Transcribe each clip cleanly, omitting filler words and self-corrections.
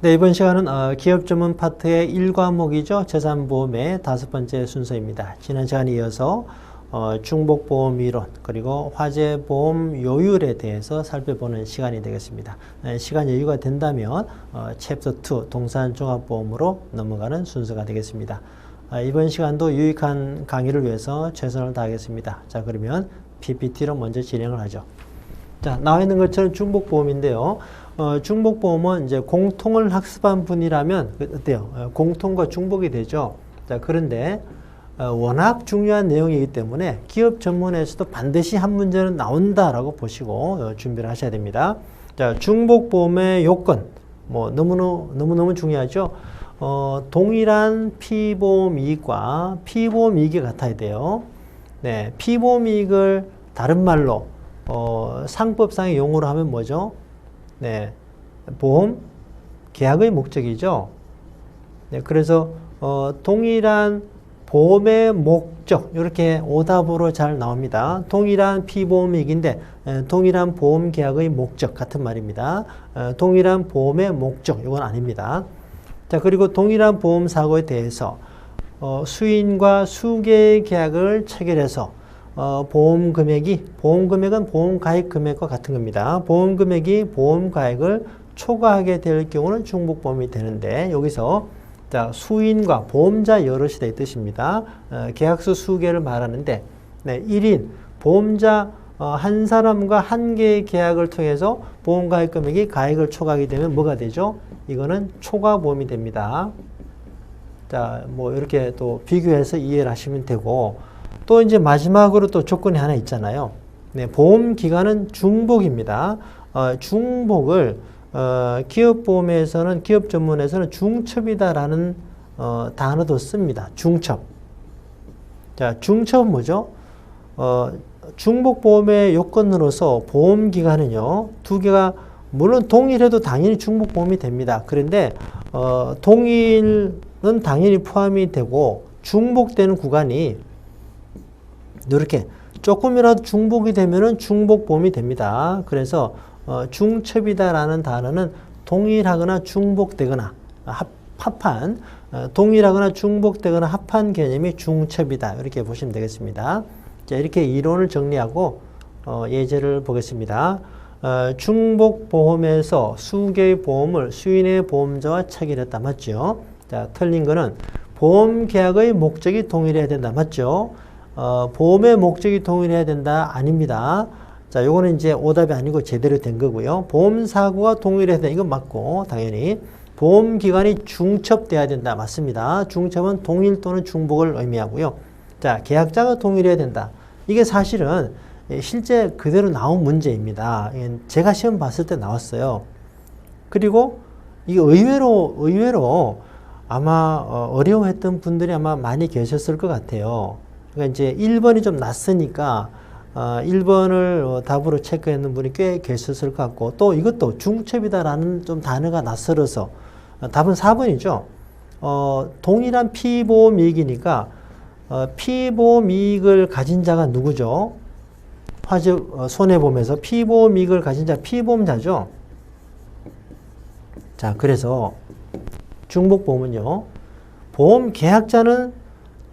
네, 이번 시간은 기업 전문 파트의 1과목이죠. 재산보험의 5번째 순서입니다. 지난 시간에 이어서 중복보험 이론 그리고 화재보험 요율에 대해서 살펴보는 시간이 되겠습니다. 시간 여유가 된다면 챕터 2 동산종합보험으로 넘어가는 순서가 되겠습니다. 이번 시간도 유익한 강의를 위해서 최선을 다하겠습니다. 자, 그러면 PPT로 먼저 진행을 하죠. 자, 나와 있는 것처럼 중복보험인데요. 중복보험은 이제 공통을 학습한 분이라면 어때요? 공통과 중복이 되죠. 자, 그런데 워낙 중요한 내용이기 때문에 기업 전문에서도 반드시 한 문제는 나온다라고 보시고 준비를 하셔야 됩니다. 자, 중복보험의 요건 뭐 너무너무 중요하죠. 동일한 피보험 이익과 피보험 이익이 같아야 돼요. 네, 피보험 이익을 다른 말로 상법상의 용어로 하면 뭐죠? 네, 보험 계약의 목적이죠. 네, 그래서 동일한 보험의 목적 이렇게 오답으로 잘 나옵니다. 동일한 피보험이익인데 동일한 보험 계약의 목적 같은 말입니다. 동일한 보험의 목적 이건 아닙니다. 자, 그리고 동일한 보험 사고에 대해서 수인과 수개의 계약을 체결해서 보험 금액은 보험 가입 금액과 같은 겁니다. 보험 금액이 보험 가입을 초과하게 될 경우는 중복보험이 되는데 여기서 자, 수인과 보험자 여럿이 될 뜻입니다. 계약서 수개를 말하는데 네, 1인 보험자 한 사람과 한 개의 계약을 통해서 보험 가입 금액이 가입을 초과하게 되면 뭐가 되죠? 이거는 초과보험이 됩니다. 자, 뭐 이렇게 또 비교해서 이해를 하시면 되고 또 이제 마지막으로 또 조건이 하나 있잖아요. 네, 보험 기간은 중복입니다. 중복을 기업보험에서는 기업 전문에서는 중첩이다라는 단어도 씁니다. 중첩. 자, 중첩은 뭐죠? 중복보험의 요건으로서 보험 기간은요. 두 개가 물론 동일해도 당연히 중복보험이 됩니다. 그런데 동일은 당연히 포함이 되고 중복되는 구간이 이렇게 조금이라도 중복이 되면은 중복보험이 됩니다. 그래서 중첩이다라는 단어는 동일하거나 중복되거나 합한 동일하거나 중복되거나 합한 개념이 중첩이다. 이렇게 보시면 되겠습니다. 자, 이렇게 이론을 정리하고 예제를 보겠습니다. 중복보험에서 수개의 보험을 수인의 보험자와 체결했다. 맞죠? 자, 틀린 거는 보험 계약의 목적이 동일해야 된다. 맞죠? 보험의 목적이 동일해야 된다. 아닙니다. 자, 요거는 이제 오답이 아니고 제대로 된 거고요. 보험 사고가 동일해야 된다. 이건 맞고, 당연히. 보험 기간이 중첩돼야 된다. 맞습니다. 중첩은 동일 또는 중복을 의미하고요. 자, 계약자가 동일해야 된다. 이게 사실은 실제 그대로 나온 문제입니다. 제가 시험 봤을 때 나왔어요. 그리고 이게 의외로 아마 어려워했던 분들이 아마 많이 계셨을 것 같아요. 그러니까 이제 1번이 좀 낯서니까 1번을 답으로 체크했는 분이 꽤 계셨을 것 같고 또 이것도 중첩이다라는 좀 단어가 낯설어서 답은 4번이죠. 동일한 피보험 이익이니까 피보험 이익을 가진 자가 누구죠? 화재 손해보험에서 피보험 이익을 가진 자 피보험자죠. 자, 그래서 중복보험은요. 보험 계약자는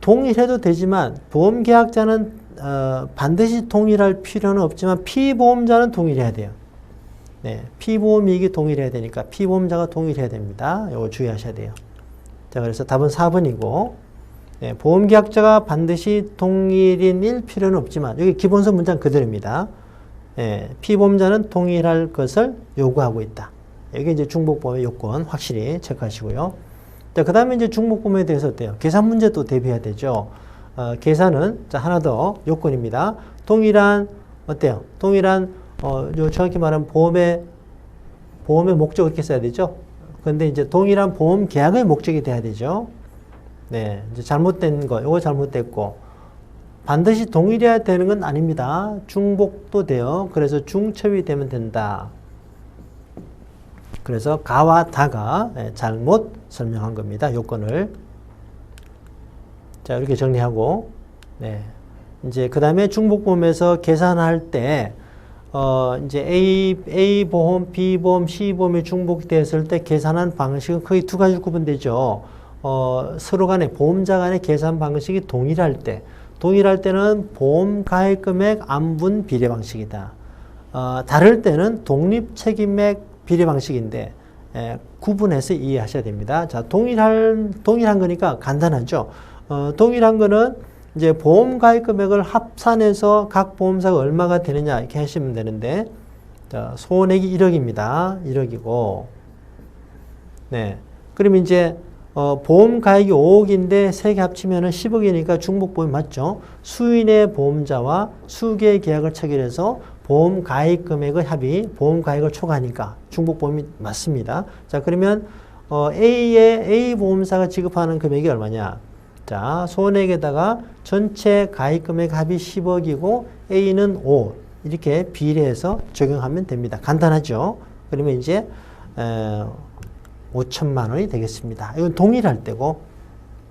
동일해도 되지만 보험 계약자는 반드시 동일할 필요는 없지만 피보험자는 동일해야 돼요. 네, 피보험 이익이 동일해야 되니까 피보험자가 동일해야 됩니다. 이거 주의하셔야 돼요. 자, 그래서 답은 4번이고 네, 보험 계약자가 반드시 동일인일 필요는 없지만 여기 기본서 문장 그대로입니다. 네, 피보험자는 동일할 것을 요구하고 있다. 여기 이제 중복보험의 요건 확실히 체크하시고요. 자, 그 다음에 이제 중복보험에 대해서 어때요? 계산 문제 또 대비해야 되죠. 계산은, 자, 하나 더 요건입니다. 동일한, 어때요? 동일한, 정확히 말하면 보험의 목적을 이렇게 써야 되죠. 근데 이제 동일한 보험 계약의 목적이 돼야 되죠. 네, 이제 잘못된 거, 요거 잘못됐고, 반드시 동일해야 되는 건 아닙니다. 중복도 돼요. 그래서 중첩이 되면 된다. 그래서 가와 다가 잘못 설명한 겁니다. 요건을. 자, 이렇게 정리하고, 네. 이제 그 다음에 중복보험에서 계산할 때, 이제 A 보험, B 보험, C 보험이 중복되었을 때 계산한 방식은 거의 두 가지 구분되죠. 서로 간에 보험자 간의 계산 방식이 동일할 때는 보험 가입 금액 안분 비례 방식이다. 다를 때는 독립 책임액 비례 방식인데 구분해서 이해하셔야 됩니다. 자, 동일한 거니까 간단하죠. 동일한 거는 이제 보험 가입 금액을 합산해서 각 보험사가 얼마가 되느냐 이렇게 하시면 되는데, 자, 소액이 1억입니다. 1억이고, 네. 그럼 이제 보험 가입이 5억인데 세 개 합치면은 10억이니까 중복보험이 맞죠. 수인의 보험자와 수개의 계약을 체결해서 보험 가입 금액의 합이 보험 가입을 초과하니까 중복보험이 맞습니다. 자, 그러면 A 보험사가 지급하는 금액이 얼마냐? 자, 소액에다가 전체 가입 금액 합이 10억이고 A는 5 이렇게 비례해서 적용하면 됩니다. 간단하죠? 그러면 이제 5천만 원이 되겠습니다. 이건 동일할 때고,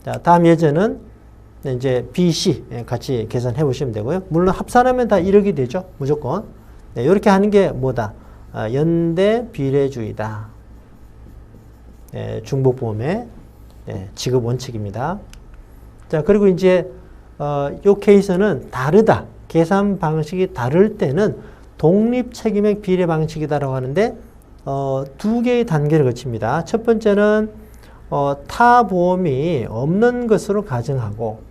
자, 다음 예제는 이제 B, C 같이 계산해 보시면 되고요. 물론 합산하면 다 1억이 되죠. 무조건. 네, 이렇게 하는 게 뭐다? 연대 비례주의다. 네, 중복보험의 지급 원칙입니다. 자, 그리고 이제 요 케이스는 다르다. 계산 방식이 다를 때는 독립 책임액 비례 방식이다라고 하는데 두 개의 단계를 거칩니다. 첫 번째는 타 보험이 없는 것으로 가정하고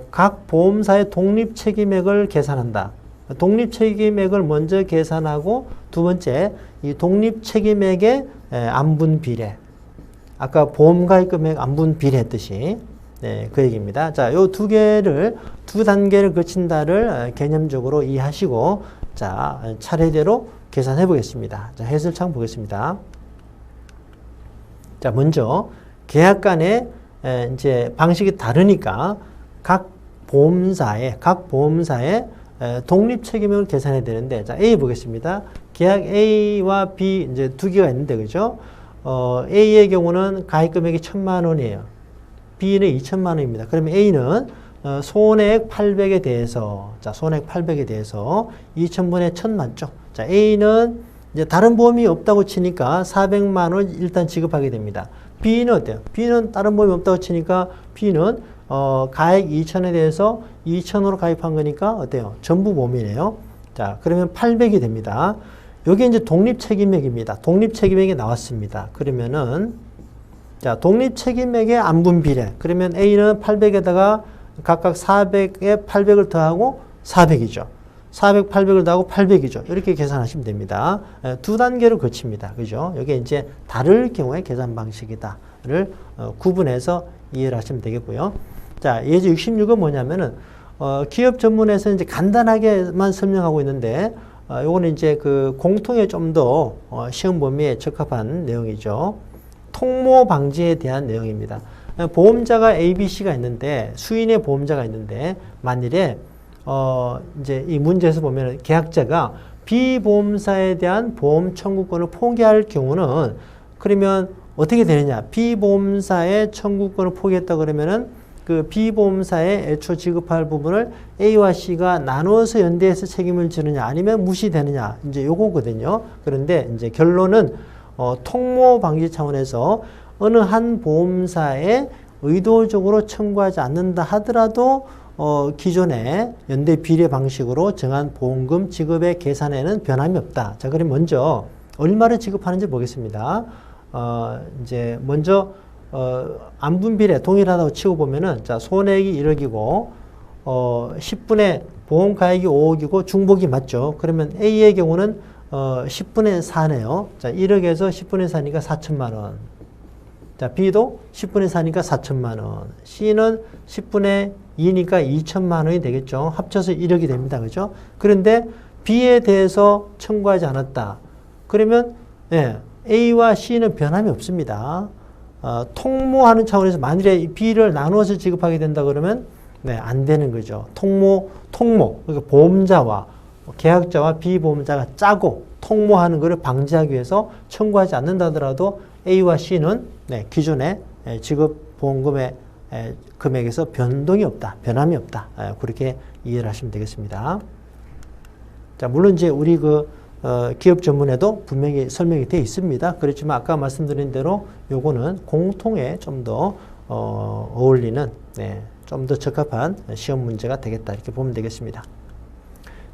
각 보험사의 독립 책임액을 계산한다. 독립 책임액을 먼저 계산하고 두 번째 이 독립 책임액의 안분 비례. 아까 보험 가입 금액 안분 비례 했듯이 그 얘기입니다. 자, 요 두 단계를 거친다를 개념적으로 이해하시고, 자, 차례대로 계산해 보겠습니다. 자, 해설창 보겠습니다. 자, 먼저 계약 간의 이제 방식이 다르니까 각 보험사의 독립 책임을 계산해야 되는데, 자, A 보겠습니다. 계약 A와 B 이제 두 개가 있는데, 그죠? A의 경우는 가입 금액이 1,000만 원이에요. B는 2천만 원입니다. 그러면 A는 손해액 800에 대해서, 자, 손해액 800에 대해서 2,000분의 1,000 맞죠? 자, A는 이제 다른 보험이 없다고 치니까 400만 원 일단 지급하게 됩니다. B는 어때요? B는 다른 보험이 없다고 치니까 B는 가액 2,000에 대해서 2,000으로 가입한 거니까 어때요? 전부 보험이네요. 자, 그러면 800이 됩니다. 여기 이제 독립책임액입니다. 독립책임액이 나왔습니다. 그러면은, 자, 독립책임액의 안분 비례. 그러면 A는 800에다가 각각 400에 800을 더하고 400이죠. 400, 800을 더하고 800이죠. 이렇게 계산하시면 됩니다. 두 단계를 거칩니다. 그죠? 이게 이제 다를 경우의 계산 방식이다를 구분해서 이해를 하시면 되겠고요. 자, 예제 66은 뭐냐면은, 기업 전문에서 이제 간단하게만 설명하고 있는데, 요거는 이제 그 공통에 좀 더 시험 범위에 적합한 내용이죠. 통모 방지에 대한 내용입니다. 보험자가 A, B, C가 있는데, 수인의 보험자가 있는데, 만일에 이제 이 문제에서 보면 계약자가 B 보험사에 대한 보험 청구권을 포기할 경우는, 그러면 어떻게 되느냐? B 보험사의 청구권을 포기했다 그러면은 그 B 보험사에 애초 지급할 부분을 A와 C가 나눠서 연대해서 책임을 지느냐 아니면 무시되느냐, 이제 요거거든요. 그런데 이제 결론은 통모 방지 차원에서 어느 한 보험사에 의도적으로 청구하지 않는다 하더라도 기존의 연대 비례 방식으로 정한 보험금 지급의 계산에는 변함이 없다. 자, 그럼 먼저 얼마를 지급하는지 보겠습니다. 이제 먼저 안분 비례 동일하다고 치고 보면은, 자, 손해액이 1억이고 10분의 보험 가액이 5억이고 중복이 맞죠. 그러면 A의 경우는 10분의 4네요. 자, 1억에서 10분의 4니까 4천만 원. 자, B도 10분의 4니까 4천만 원. C는 10분의 2니까 2천만 원이 되겠죠. 합쳐서 1억이 됩니다. 그죠? 그런데 B에 대해서 청구하지 않았다. 그러면 A와 C는 변함이 없습니다. 통모하는 차원에서 만일에 B를 나누어서 지급하게 된다 그러면 안 되는 거죠. 통모. 그러니까 보험자와 계약자와 비보험자가 짜고 통모하는 것을 방지하기 위해서 청구하지 않는다 하더라도 A와 C는 기존의 지급 보험금의 금액에서 변동이 없다. 변함이 없다. 그렇게 이해를 하시면 되겠습니다. 자, 물론 이제 우리 기업 전문에도 분명히 설명이 되어 있습니다. 그렇지만 아까 말씀드린 대로 요거는 공통에 좀 더 어울리는, 네, 좀 더 적합한 시험 문제가 되겠다. 이렇게 보면 되겠습니다.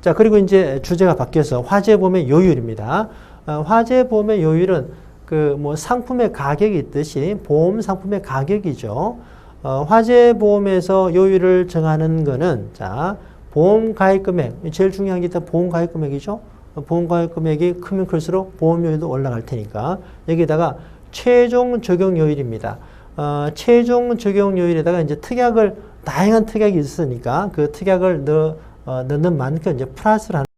자, 그리고 이제 주제가 바뀌어서 화재보험의 요율입니다. 화재보험의 요율은 상품의 가격이 있듯이 보험 상품의 가격이죠. 화재보험에서 요율을 정하는 거는, 자, 보험 가입 금액, 제일 중요한 게 일단 보험 가입 금액이죠. 보험 가입 금액이 크면 클수록 보험료도 올라갈 테니까 여기다가 최종 적용 요율입니다. 최종 적용 요율에다가 이제 다양한 특약이 있으니까 그 특약을 넣는 만큼 이제 플러스를 하는